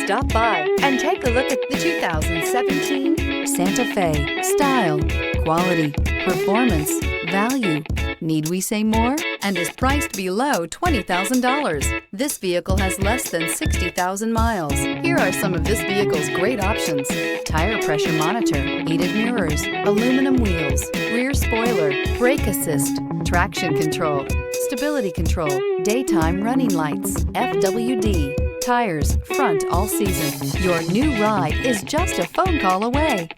Stop by and take a look at the 2017 Santa Fe. Style, quality, performance, value. Need we say more? And is priced below $20,000. This vehicle has less than 60,000 miles. Here are some of this vehicle's great options: tire pressure monitor, heated mirrors, aluminum wheels, rear spoiler, brake assist, traction control, stability control, daytime running lights, FWD, tires, front all season. Your new ride is just a phone call away.